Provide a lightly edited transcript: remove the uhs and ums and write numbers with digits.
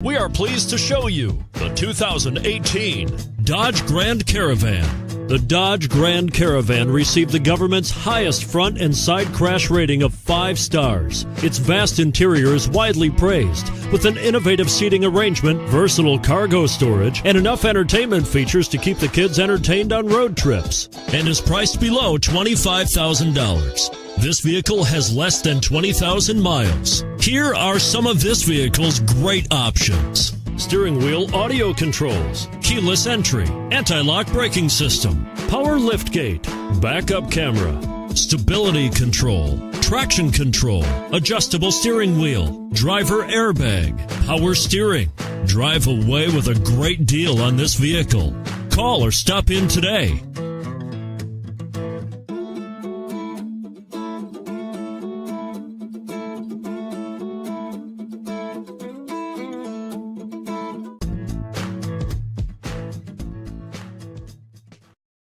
We are pleased to show you the 2018 Dodge Grand Caravan. The Dodge Grand Caravan received the government's highest front and side crash rating of 5 stars. Its vast interior is widely praised, with an innovative seating arrangement, versatile cargo storage, and enough entertainment features to keep the kids entertained on road trips, and is priced below $25,000. This vehicle has less than 20,000 miles. Here are some of this vehicle's great options: steering wheel audio controls, keyless entry, anti-lock braking system, power liftgate, backup camera, stability control, traction control, adjustable steering wheel, driver airbag, power steering. Drive away with a great deal on this vehicle. Call or stop in today.